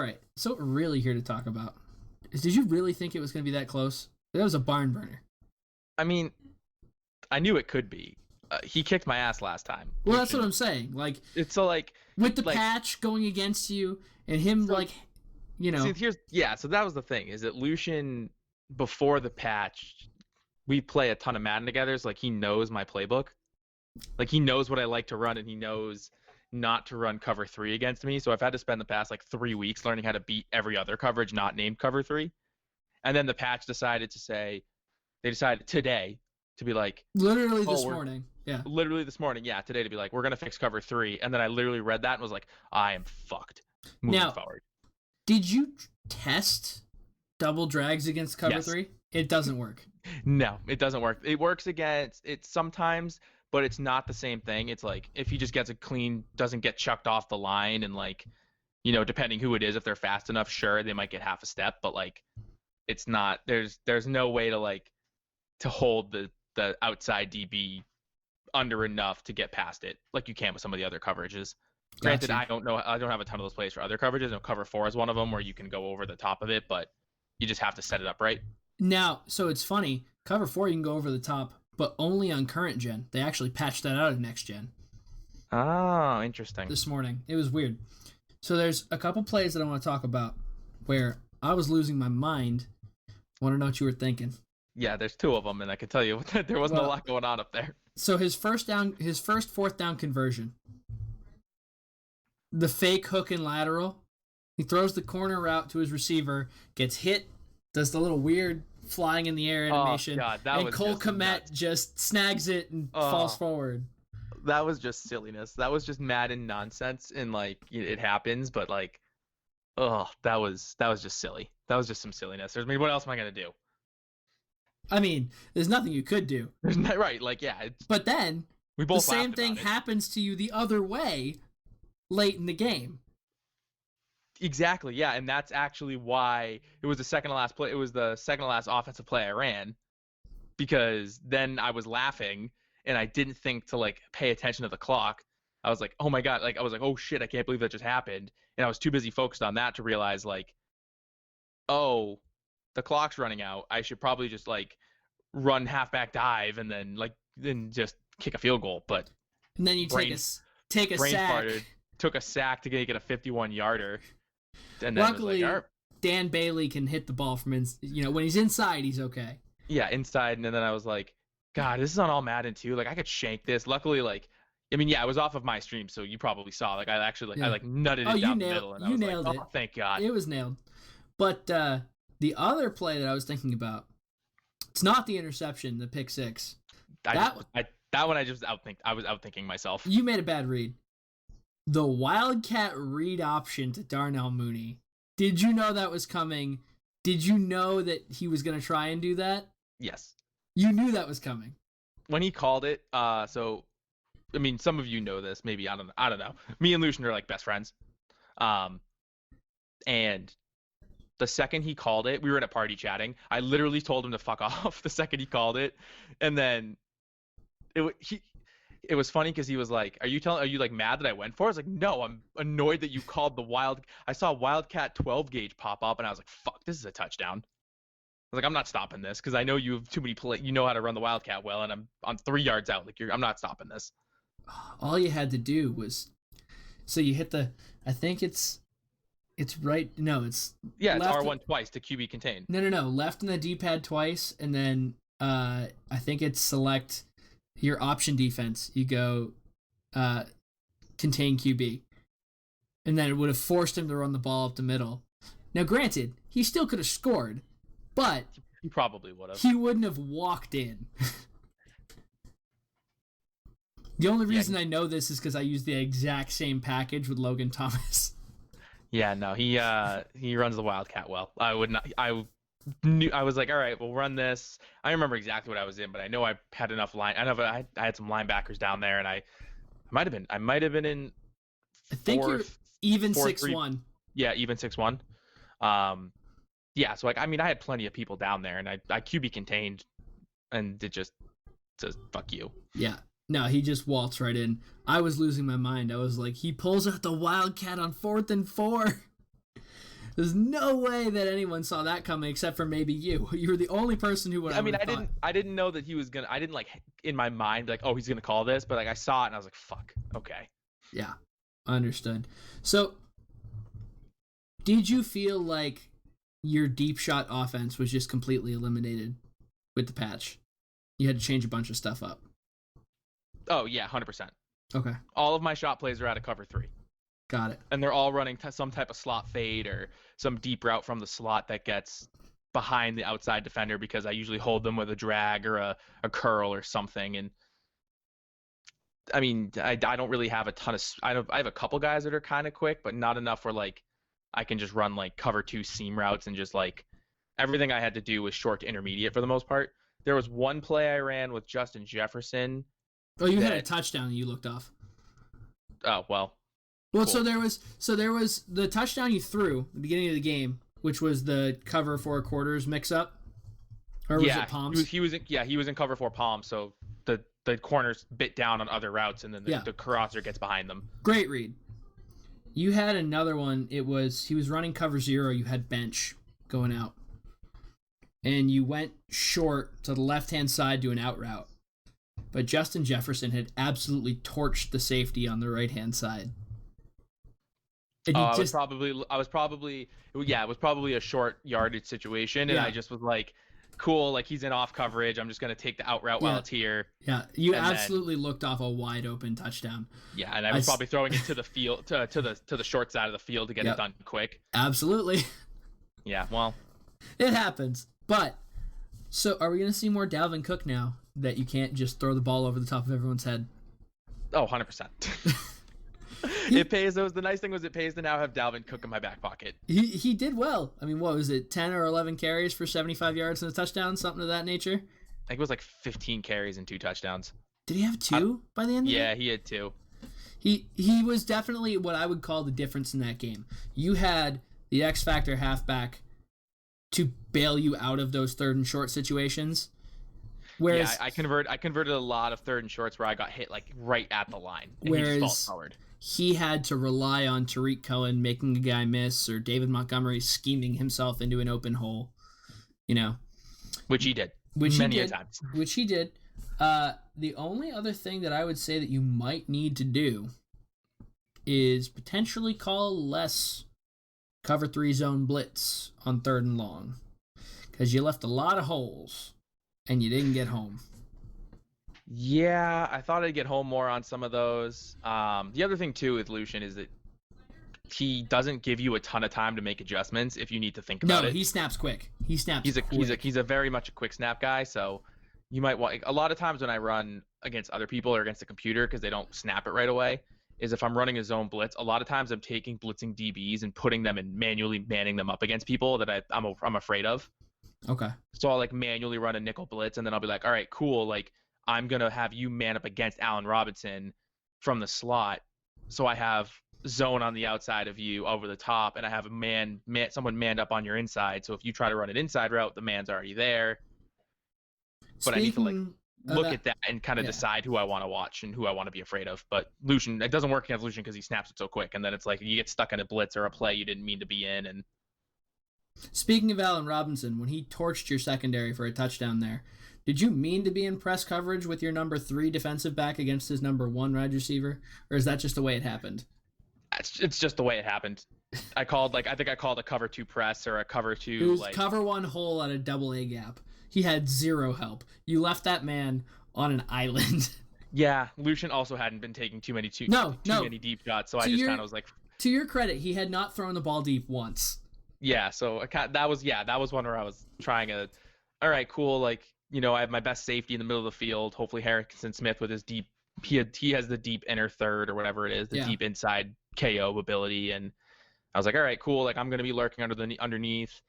right. So what we're really here to talk about is, did you really think it was going to be that close? That was a barn burner. I mean, I knew it could be. He kicked my ass last time. Well, that's what I'm saying. Like, It's so like with the like patch going against you and him, so, like, you know. see, so that was the thing, is that Lucian, before the patch, we play a ton of Madden together, so like he knows my playbook. Like he knows what I like to run, and he knows not to run cover 3 against me. So I've had to spend the past like 3 weeks learning how to beat every other coverage not named cover 3. And then the patch decided today to be like, Literally this morning. Yeah. Literally this morning, yeah, today, to be like, we're gonna fix cover 3. And then I literally read that and was like, I am fucked moving forward. Did you test double drags against cover 3? It doesn't work. No, it doesn't work. It works against it sometimes, but it's not the same thing. It's like if he just gets a clean, doesn't get chucked off the line, and like, depending who it is, if they're fast enough, sure, they might get half a step, but like, it's not. There's no way to hold the outside DB under enough to get past it like you can with some of the other coverages. Granted, I don't have a ton of those plays for other coverages. And cover 4 is one of them where you can go over the top of it, but you just have to set it up right. Now, so it's funny, cover 4 you can go over the top, but only on current gen. They actually patched that out of next gen. Oh, interesting. This morning. It was weird. So there's a couple plays that I want to talk about where I was losing my mind. Want to know what you were thinking? Yeah, there's 2 of them, and I can tell you there wasn't a lot going on up there. So his first 4th down conversion, the fake hook and lateral, he throws the corner route to his receiver, gets hit, does the little weird flying in the air animation, and Cole Kmet just snags it and falls forward. That was just silliness. That was just Madden nonsense, and like it happens, but like, that was just silly. That was just some silliness. What else am I gonna do? I mean, there's nothing you could do. Right, like, yeah. But then, we both the same thing happens to you the other way late in the game. Exactly, yeah, and that's actually why it was the second to last play. It was the second to last offensive play I ran, because then I was laughing, and I didn't think to, like, pay attention to the clock. I was like, oh my God, like, I was like, oh shit, I can't believe that just happened. And I was too busy focused on that to realize, like, oh, the clock's running out. I should probably just like run halfback dive and then just kick a field goal. But and then you take a sack. Farted, took a sack to get a 51-yarder. And then luckily, Dan Bailey can hit the ball from when he's inside, he's okay. Yeah, inside. And then I was like, God, this is on all Madden too. Like I could shank this. Luckily, like, I mean, yeah, it was off of my stream, so you probably saw. Like I actually, I nutted it down the middle, and I was nailed like, it. Oh, thank God. It was nailed. But the other play that I was thinking about, it's not the interception, the pick 6. That one I was outthinking myself. You made a bad read. The Wildcat read option to Darnell Mooney. Did you know that was coming? Did you know that he was going to try and do that? Yes. You knew that was coming. When he called it, so I mean, some of you know this, maybe I don't know. Me and Lucian are like best friends. And the second he called it, we were at a party chatting. I literally told him to fuck off the second he called it, and then it was funny because he was like, "Are you like mad that I went for it?" I was like, "No, I'm annoyed that you called the wild." I saw Wildcat 12 gauge pop up, and I was like, "Fuck, this is a touchdown." I was like, "I'm not stopping this because I know you have too many you know how to run the Wildcat well, and I'm 3 yards out. Like I'm not stopping this." All you had to do was, so you hit I think it's right. No, it's it's R1 twice to QB contain. No. Left in the D-pad twice, and then I think it's select your option defense. You go contain QB, and then it would have forced him to run the ball up the middle. Now, granted, he still could have scored, but he probably would have. He wouldn't have walked in. The only reason I know this is because I use the exact same package with Logan Thomas. Yeah, no, he runs the Wildcat well. I would not. I was like, all right, we'll run this. I remember exactly what I was in, but I know I had enough line. I had some linebackers down there, and I might have been in. I think you're even 6-1. Yeah, even 6-1. Yeah, so like I mean, I had plenty of people down there, and I QB contained, and it just says fuck you. Yeah. No, he just waltzed right in. I was losing my mind. I was like, he pulls out the Wildcat on 4th and 4. There's no way that anyone saw that coming except for maybe you. You were the only person who would. I didn't know that he was gonna. I didn't like in my mind like, oh, he's gonna call this, but like I saw it and I was like, fuck, okay. Yeah, understood. So, did you feel like your deep shot offense was just completely eliminated with the patch? You had to change a bunch of stuff up. Oh yeah, 100%. Okay. All of my shot plays are out of cover 3. Got it. And they're all running some type of slot fade or some deep route from the slot that gets behind the outside defender because I usually hold them with a drag or a curl or something. And I mean, I don't really have a ton of. I have a couple guys that are kind of quick, but not enough where like I can just run like cover 2 seam routes and just like everything I had to do was short to intermediate for the most part. There was one play I ran with Justin Jefferson. Oh, you had a touchdown and you looked off. Oh well. Well, cool. so there was the touchdown you threw at the beginning of the game, which was the cover 4 quarters mix up, or was it palms? He was in cover 4 palms. So the corners bit down on other routes, and then the crosser gets behind them. Great read. You had another one. He was running cover 0. You had bench going out, and you went short to the left hand side to an out route, but Justin Jefferson had absolutely torched the safety on the right hand side. It was probably a short yardage situation, and I just was like, cool, like he's in off coverage. I'm just gonna take the out route while it's here. Yeah, you absolutely looked off a wide open touchdown. Yeah, and I was probably throwing it to the field, to the short side of the field to get it done quick. Absolutely. Yeah, well, it happens. But so, are we gonna see more Dalvin Cook now that you can't just throw the ball over the top of everyone's head? Oh, 100%. It pays. The nice thing was it pays to now have Dalvin Cook in my back pocket. He did well. I mean, what was it, 10 or 11 carries for 75 yards and a touchdown, something of that nature? I think it was like 15 carries and 2 touchdowns. Did he have 2 by the end of it? Yeah, he had 2. He was definitely what I would call the difference in that game. You had the X Factor halfback to bail you out of those 3rd and short situations. Whereas I converted a lot of 3rd and shorts where I got hit like right at the line, and he just fell forward. He had to rely on Tariq Cohen making a guy miss or David Montgomery scheming himself into an open hole, which he did many times. Which he did. The only other thing that I would say that you might need to do is potentially call less cover 3 zone blitz on 3rd and long, because you left a lot of holes and you didn't get home. Yeah, I thought I'd get home more on some of those. The other thing too with Lucian is that he doesn't give you a ton of time to make adjustments if you need to think about it. No, he snaps quick. He's a very much a quick snap guy, so you might want a lot of times when I run against other people or against the computer because they don't snap it right away, is if I'm running a zone blitz, a lot of times I'm taking blitzing DBs and putting them and manually manning them up against people that I'm afraid of. Okay. So I'll like manually run a nickel blitz and then I'll be like, all right, cool, like I'm going to have you man up against Allen Robinson from the slot. So I have zone on the outside of you over the top, and I have someone manned up on your inside. So if you try to run an inside route, the man's already there. But I need to like look at that and kind of decide who I want to watch and who I want to be afraid of. But Lucian, it doesn't work against Lucian because he snaps it so quick. And then it's like you get stuck in a blitz or a play you didn't mean to be in. And speaking of Allen Robinson, when he torched your secondary for a touchdown there, did you mean to be in press coverage with your number 3 defensive back against his number 1 wide receiver? Or is that just the way it happened? It's just the way it happened. I think I called a cover 2 press or a cover 2. It was cover 1 hole at a double A gap. He had 0 help. You left that man on an island. Yeah, Lucian also hadn't been taking too many deep shots, so I just kind of was like. To your credit, he had not thrown the ball deep once. Yeah, so that was one where I was trying to. All right, cool. Like, I have my best safety in the middle of the field. Hopefully Harrison Smith with his deep. He has the deep inner third or whatever it is, the deep inside KO ability, and I was like, all right, cool. Like I'm gonna be lurking underneath.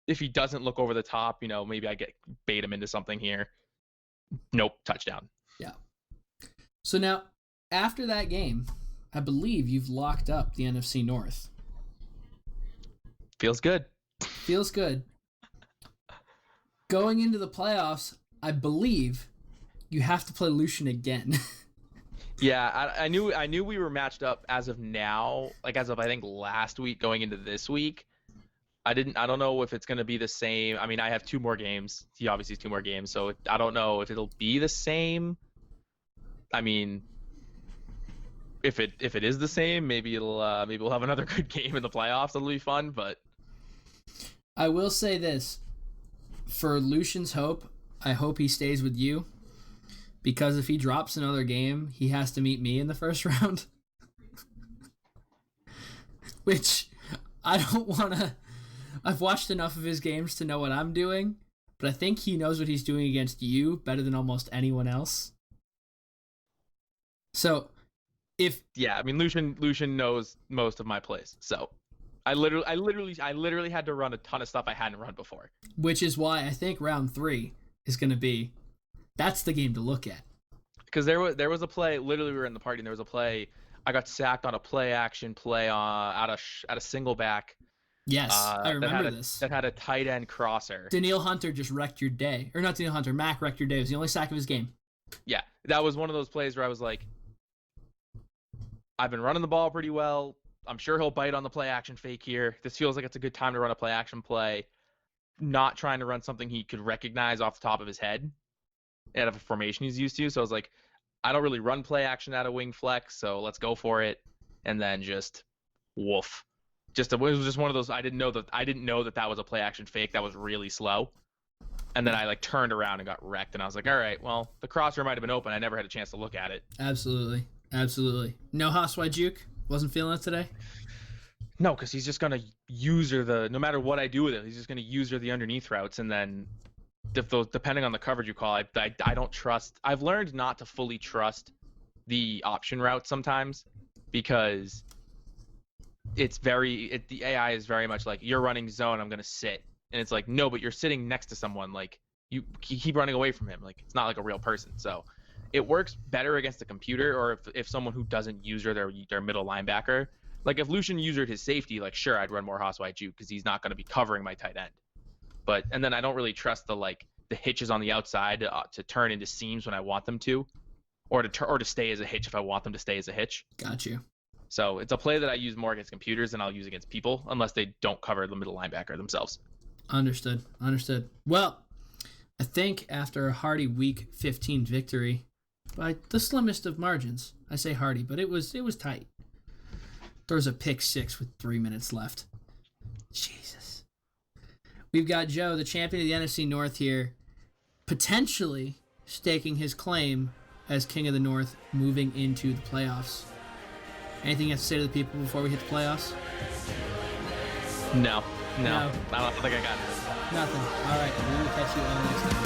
If he doesn't look over the top, maybe I bait him into something here. Nope, touchdown. Yeah. So now, after that game, I believe you've locked up the NFC North. Feels good. Feels good. Going into the playoffs, I believe you have to play Lucian again. Yeah, I knew we were matched up as of now, like as of I think last week going into this week. I don't know if it's going to be the same. I mean, I have 2 more games. He obviously has 2 more games, so I don't know if it'll be the same. I mean, if it is the same, maybe we'll have another good game in the playoffs. It'll be fun, but I will say this. For Lucian's hope, I hope he stays with you, because if he drops another game, he has to meet me in the first round. Which I don't want to... I've watched enough of his games to know what I'm doing, but I think he knows what he's doing against you better than almost anyone else. So, I mean, Lucian knows most of my plays, so I literally had to run a ton of stuff I hadn't run before. Which is why I think round 3 is going to be... That's the game to look at. Because there was a play, literally we were in the party, and there was a play, I got sacked on a play action play out of single back. Yes, I remember this. That had a tight end crosser. Daniil Hunter just wrecked your day. Or not Daniil Hunter, Mac wrecked your day. It was the only sack of his game. Yeah, that was one of those plays where I was like, I've been running the ball pretty well. I'm sure he'll bite on the play action fake here. This feels like it's a good time to run a play action play. Not trying to run something he could recognize off the top of his head out of a formation he's used to. So I was like, I don't really run play action out of wing flex, so let's go for it. And then just woof. It was just one of those. I didn't know that was a play action fake. That was really slow. And then I turned around and got wrecked. And I was like, all right, well, the crosser might have been open. I never had a chance to look at it. Absolutely. No Haswai juke? Wasn't feeling it today? No, because he's just gonna use her no matter what I do with it, he's just gonna use her the underneath routes, and then depending on the coverage you call, I don't trust. I've learned not to fully trust the option route sometimes, because the AI is very much like, you're running zone, I'm gonna sit, and it's like, no, but you're sitting next to someone, like you keep running away from him, like it's not like a real person. So it works better against a computer, or if someone who doesn't user their middle linebacker. Like if Lucian usered his safety, like sure, I'd run more Haswai juke because he's not going to be covering my tight end. And then I don't really trust the hitches on the outside to turn into seams when I want them to, or to stay as a hitch if I want them to stay as a hitch. Got you. So it's a play that I use more against computers than I'll use against people, unless they don't cover the middle linebacker themselves. Understood. Well, I think after a hearty Week 15 victory, by the slimmest of margins, I say hearty, but it was tight. Throws a pick 6 with 3 minutes left. Jesus. We've got Joe, the champion of the NFC North here, potentially staking his claim as King of the North moving into the playoffs. Anything you have to say to the people before we hit the playoffs? No. I don't think I got it. Nothing. All right. We will catch you on next time.